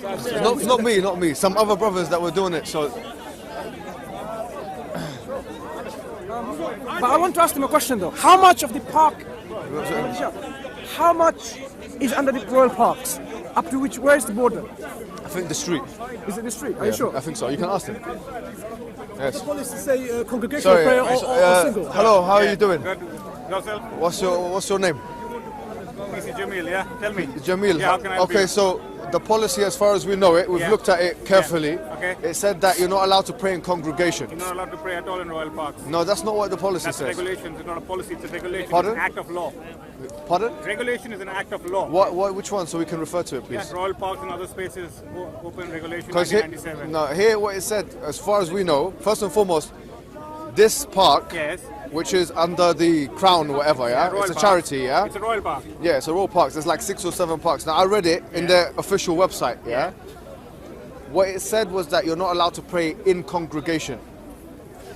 Not me. Some other brothers that were doing it. So. But I want to ask them a question though. How much of the park? How much is under the royal parks? Up to which? Where is the border? I think the street. Is it the street? Are you sure? I think so. You can ask them. Yes. The police say congregational prayer or single. Hello, how are you doing? Good. Yourself? What's your name? This is Jamil, yeah? Tell me. Jamil. Yeah, how can I help okay, you? so the policy, as far as we know it, we've looked at it carefully. Yeah. Okay. It said that you're not allowed to pray in congregations. You're not allowed to pray at all in royal parks. No, that's not what the policy That's says. regulations. It's not a policy. It's a regulation. Pardon? It's an act of law. Pardon? Regulation is an act of law. Which one? So we can refer to it, please. Yes, royal parks and other spaces open regulation Because 1997. here what it said, as far as we know, first and foremost, this park, Yes. which is under the crown or whatever, yeah? Royal It's a park. charity, yeah? It's a royal park. Yeah, it's a royal park. There's like 6 or 7 parks. Now, I read it in their official website, yeah? What it said was that you're not allowed to pray in congregation.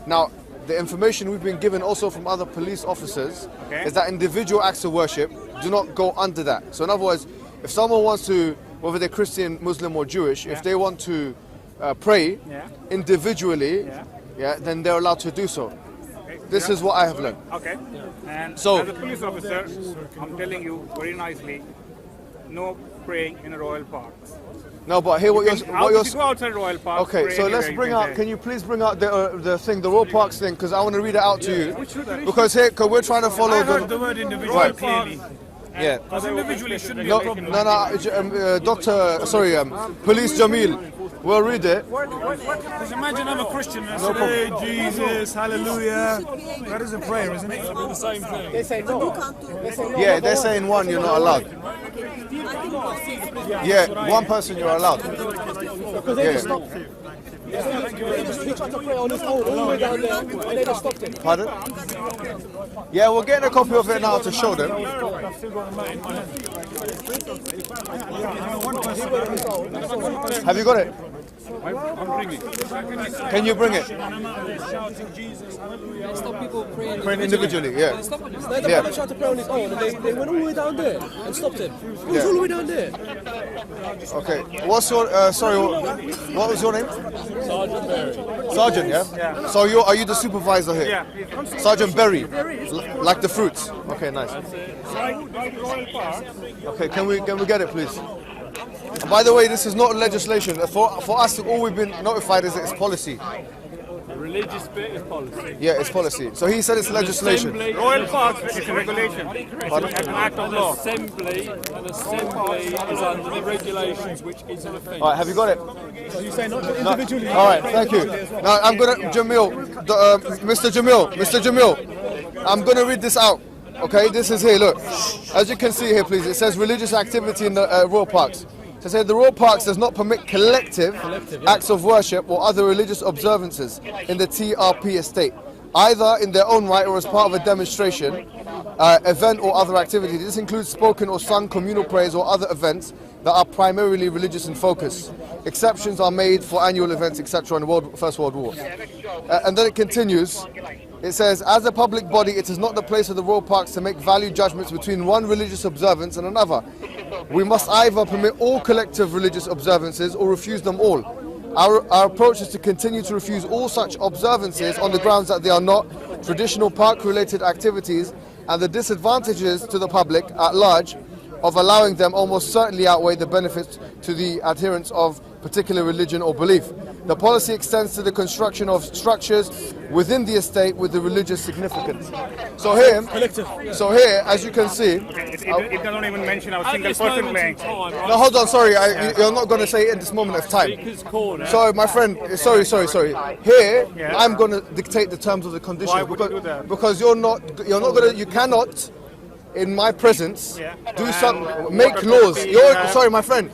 Now, the information we've been given also from other police officers is that individual acts of worship do not go under that. So in other words, if someone wants to, whether they're Christian, Muslim or Jewish, if they want to pray individually, then they're allowed to do so. This is what I have learned. Okay. And So- as a police officer, I'm telling you very nicely, no praying in a royal park. No, but here what If you you're go outside royal park. okay, pray so anywhere let's you bring can out. pray. Can you please bring out the thing, the Royal Parks thing, because I want to read it out to you. Because we're trying to follow The word individual Right. clearly. Yeah. Because individually shouldn't be No, a problem. Police Jamil. We'll read it. Because imagine I'm a Christian and I say, hey, Jesus, hallelujah. That is a prayer, isn't it? The same thing. They say no. Yeah, they're saying one, you're not allowed. Yeah, one person you're allowed. Because they just stopped him. He tried to pray on his own all the way down there, and they just stopped him. Pardon? Yeah, we're getting a copy of it now to show them. Have you got it? Can you bring it? Stop people praying. Praying individually, yeah. They tried to pray on his own, and they went all the way down there and stopped him. He was all the way down there. Okay. What's your what was your name? Sergeant Berry. Sergeant, yeah? So are you the supervisor here? Yeah. Sergeant Berry. Like the fruits. Okay, nice. Okay, can we get it, please? And by the way, this is not legislation. For us, all we've been notified is that it's policy. The religious bit is policy. Yeah, it's policy. So he said it's legislation. Royal parks is a regulation. It's an act of law. An assembly is under the regulations, which is an offence. All right, have you got it? So you say not individually. All right, thank you. Now I'm gonna Mr. Jamil, I'm gonna read this out. Okay, this is here. Look, as you can see here, please. It says religious activity in the royal parks. So it says the royal parks does not permit collective acts of worship or other religious observances in the TRP estate, either in their own right or as part of a demonstration, event or other activity. This includes spoken or sung communal prayers or other events that are primarily religious in focus. Exceptions are made for annual events, etc. in the First World War. And then it continues. It says, as a public body, it is not the place of the royal parks to make value judgments between one religious observance and another. We must either permit all collective religious observances or refuse them all. Our approach is to continue to refuse all such observances on the grounds that they are not traditional park-related activities, and the disadvantages to the public at large of allowing them almost certainly outweigh the benefits to the adherents of particular religion or belief. The policy extends to the construction of structures within the estate with the religious significance. So here, as you can see, It doesn't even mention a single person playing. no, hold on, sorry, you're not going to say it in this moment of time. Sorry, my friend, sorry. Here, I'm going to dictate the terms of the condition. Why would you do that? Because you cannot, in my presence, make laws. Sorry, my friend.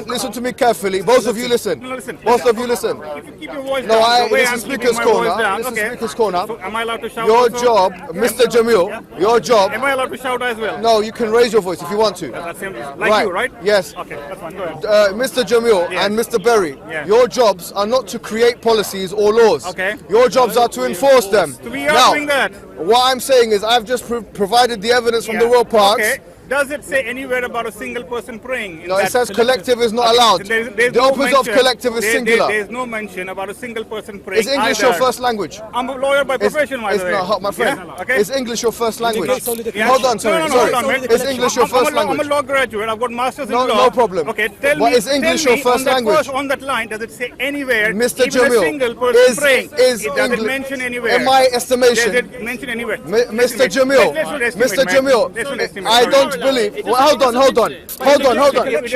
Listen to me carefully. Both of you listen. Both of you listen. If you keep your voice No, down, the way this I'm is keeping speaker's my corner. voice down, This is okay. speaker's corner. So am I allowed to shout? Your also? job, Mr. Jamil, your job. Am I allowed to shout as well? No, you can raise your voice if you want to. That's him. Like you, right? Yes. Okay, that's fine. Go ahead. Mr. Jamil and Mr. Berry, your jobs are not to create policies or laws. Okay. Your jobs are to enforce them. So we are doing that. What I'm saying is I've just provided the evidence from the Royal Parks. Okay. Does it say anywhere about a single person praying? No, it says collective is not allowed. There's The no opposite of mention- collective is singular. There's no mention about a single person praying. Is English either. your first language? I'm a lawyer by profession, by the way. No, my friend. Yeah? Okay. Is English your first language? Yeah. Hold on, sorry. No, sorry. hold on, man. Is English your first I'm language? a law graduate. I've got masters in law. No problem. Okay, tell But me. is English tell your me first on that language? on that line, does it say anywhere? Mr. Even a single Jamil, person praying. is It doesn't English, mention anywhere. in my estimation, Does it mention anywhere? Mr. Jamil, Mr. Jamil, I don't believe. Well, hold on.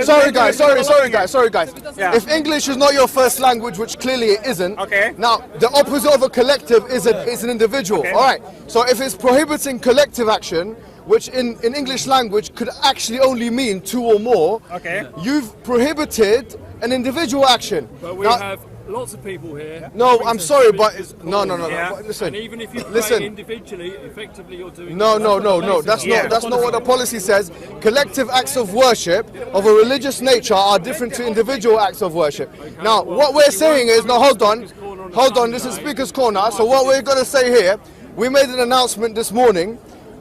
Sorry, guys. Yeah. If English is not your first language, which clearly it isn't, Okay. now the opposite of a collective is an individual. Okay. All right. So if it's prohibiting collective action, which in English language could actually only mean two or more, Okay. you've prohibited an individual action. But we Now- have lots of people here. No, I'm sorry, but It's no. Yeah. But listen. And even if you pray Listen. individually, effectively you're doing. No. That's Yeah. not what the policy says. Collective acts of worship of a religious nature are different to individual acts of worship. Now, what we're saying is, no, hold on. This is Speaker's Corner. So what we're going to say here, we made an announcement this morning,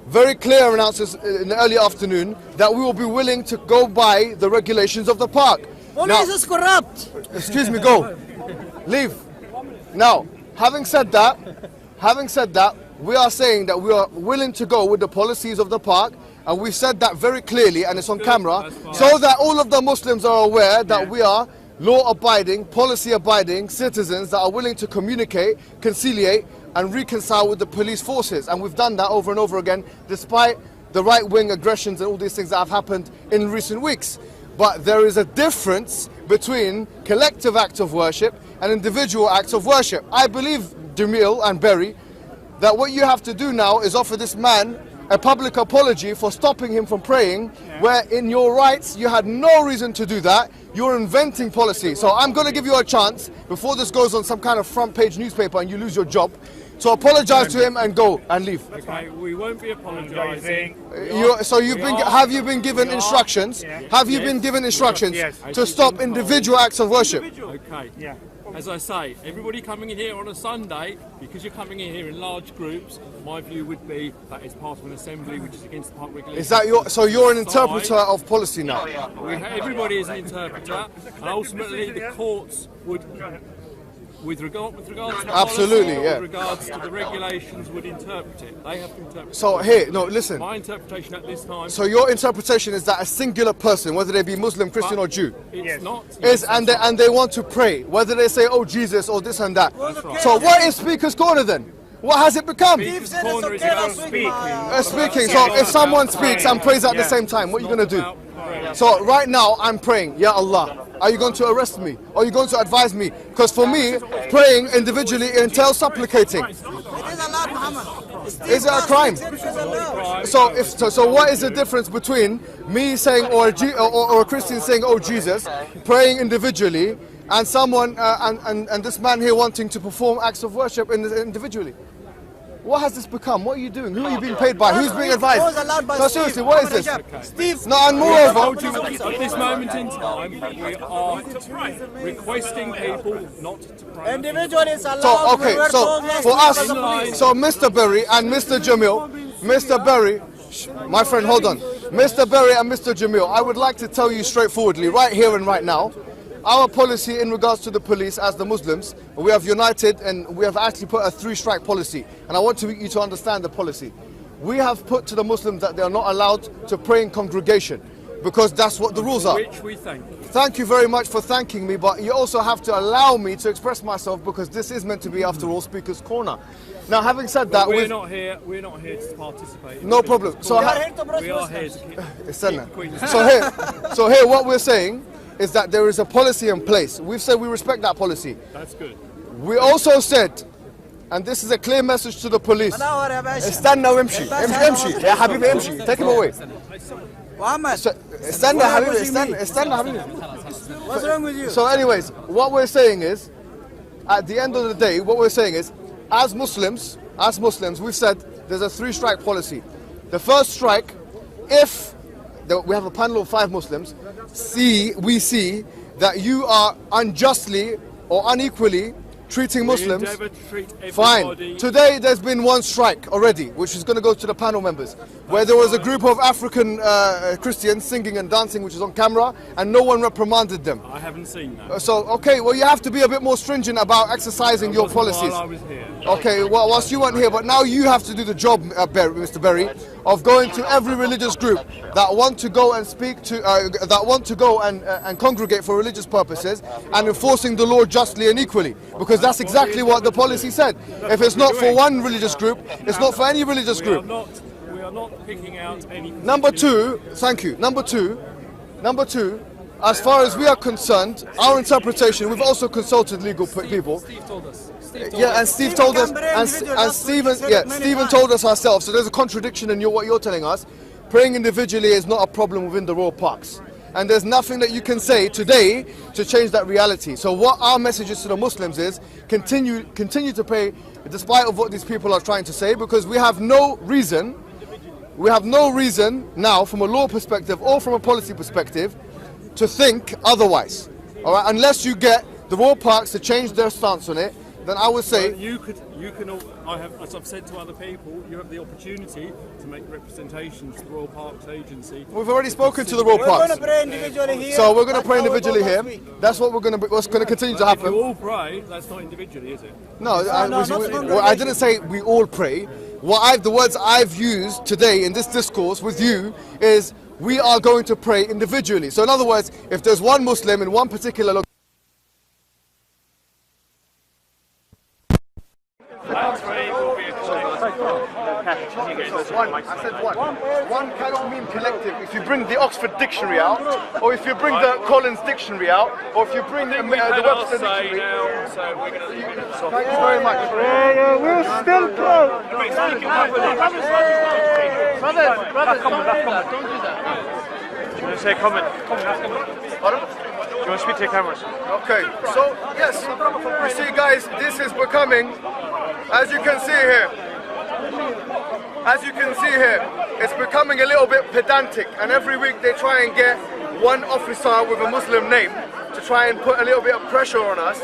very clear announcement in the early afternoon, that we will be willing to go by the regulations of the park. Police is corrupt. Excuse me, go. Leave. Now, having said that, we are saying that we are willing to go with the policies of the park, and we've said that very clearly, and it's on camera, so that all of the Muslims are aware that we are law-abiding, policy-abiding citizens that are willing to communicate, conciliate, and reconcile with the police forces. And we've done that over and over again, despite the right-wing aggressions and all these things that have happened in recent weeks. But there is a difference between collective acts of worship and individual acts of worship. I believe, Jamil and Berry, that what you have to do now is offer this man a public apology for stopping him from praying, where in your rights you had no reason to do that. You're inventing policy. So I'm going to give you a chance, before this goes on some kind of front page newspaper and you lose your job, to apologize to him and go and leave. Okay, we won't be apologising. Have you been given instructions? Have you been given instructions Yes. to stop individual acts of worship? Okay. Yeah. As I say, everybody coming in here on a Sunday, because you're coming in here in large groups, my view would be that it's part of an assembly which is against the park regulations. Is that so you're an interpreter of policy now? Everybody is an interpreter, and ultimately the courts would, with regards to the Absolutely, policy, yeah. with regards to the regulations, would interpret it. They have to interpret it. So here, no, listen. My interpretation at this time So your interpretation is that a singular person, whether they be Muslim, Christian or Jew, it's not. and they want to pray, whether they say, oh Jesus, or this and that. So what is Speaker's Corner then? What has it become? Speaker's Corner is about speaking. Speaking. So if someone speaks and prays at the same time, what are you going to do? So right now I'm praying, Ya Allah. Are you going to arrest me? Or are you going to advise me? Because for me, praying individually entails supplicating. It is allowed, Muhammad. Is it a crime? So what is the difference between me saying or a Christian saying, oh Jesus, praying individually, and someone and this man here wanting to perform acts of worship individually? What has this become? What are you doing? Who are you being paid by? Who's being advised? No, seriously, what is this? Steve. No, and moreover, At this moment in time, we are requesting people not to pray. Individual is allowed. so okay, so for us, so Mr. Berry and Mr. Jamil, Mr. Berry, my friend, hold on, Mr. Berry and Mr. Jamil, I would like to tell you straightforwardly, right here and right now, our policy in regards to the police as the Muslims, we have united and we have actually put a 3-strike policy. And I want you to understand the policy. We have put to the Muslims that they are not allowed to pray in congregation because that's what the rules are. Which we thank you. Thank you very much for thanking me, but you also have to allow me to express myself because this is meant to be, after all, Speaker's Corner. Now, having said that, We're not here to participate. No problem. So we are here to keep so here, what we're saying is that there is a policy in place. We've said we respect that policy. That's good. We also said, and this is a clear message to the police. استنى وامشي يا حبيبي امشي. Take him away. Muhammad, استنى يا حبيبي استنى يا حبيبي. what's wrong with you? So anyways, what we're saying is, at the end of the day, what we're saying is, as Muslims, we've said there's a 3-strike policy. The first strike, if we have a panel of 5 Muslims, we see that you are unjustly or unequally treating Muslims. endeavour to treat Fine. everybody. Today there's been one strike already, which is going to go to the panel members, where there was a group of African Christians singing and dancing, which is on camera, and no one reprimanded them. I haven't seen that. So, okay, well, you have to be a bit more stringent about exercising your Wasn't policies. While I was here. Okay, well, whilst you weren't here, but now you have to do the job, Mr. Berry, of going to every religious group that want to go and speak to, that want to go and congregate for religious purposes, and enforcing the law justly and equally, because that's exactly what the policy said. If it's not for one religious group, it's not for any religious group. We are not picking out any. Number two, thank you. Number two, as far as we are concerned, our interpretation, we've also consulted legal people. Steve told us. Yeah, and Steve told us, and Stephen told us ourselves. So there's a contradiction in what you're telling us. Praying individually is not a problem within the royal parks, and there's nothing that you can say today to change that reality. So what our message is to the Muslims is continue to pray, despite of what these people are trying to say, because we have no reason now, from a law perspective or from a policy perspective, to think otherwise. All right, unless you get the royal parks to change their stance on it, then I would say you can. As I've said to other people, you have the opportunity to make representations to the Royal Parks Agency. we've already spoken to the royal We're parks. going to pray individually here. So we're going to pray That's how we individually go here. last week. That's what's going to continue to If happen. you all pray, that's not individually, is it? No, not I didn't say we all pray. The words I've used today in this discourse with you is we are going to pray individually. So in other words, if there's one Muslim in one particular location, I said one. One cannot mean collective. If you bring the Oxford Dictionary out, or if you bring the Collins Dictionary out, or if you bring the Webster Dictionary. Thank you very much. We're still close. Brothers, don't do that. Do you want to say comment? Pardon? Do you want to speak to your cameras? Okay, so yes, you see guys, this is becoming, as you can see here, it's becoming a little bit pedantic, and every week they try and get one officer with a Muslim name to try and put a little bit of pressure on us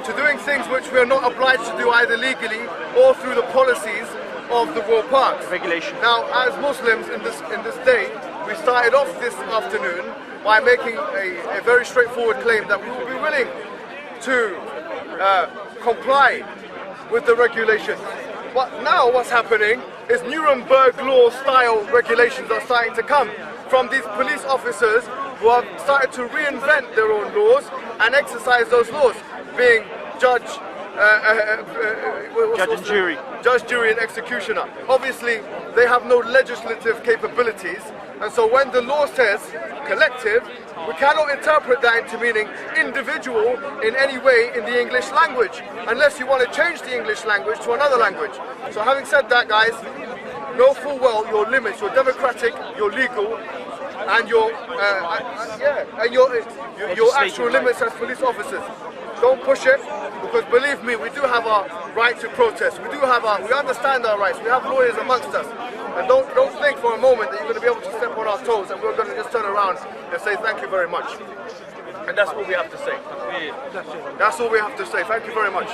to doing things which we are not obliged to do either legally or through the policies of the royal parks. Regulation. Now, as Muslims in this day, we started off this afternoon by making a very straightforward claim that we will be willing to comply with the regulations. But now what's happening is Nuremberg law style regulations are starting to come from these police officers who have started to reinvent their own laws and exercise those laws, being judge and jury. Judge, jury and executioner. Obviously, they have no legislative capabilities, and so when the law says collective, we cannot interpret that into meaning individual in any way in the English language, unless you want to change the English language to another language. So having said that, guys, know full well your limits, your democratic, your legal, and your actual limits as police officers. Don't push it, because believe me, we do have our right to protest. We understand our rights. We have lawyers amongst us. And don't think for a moment that you're going to be able to step on our toes and we're going to just turn around and say thank you very much. And that's all we have to say. That's all we have to say. Thank you very much.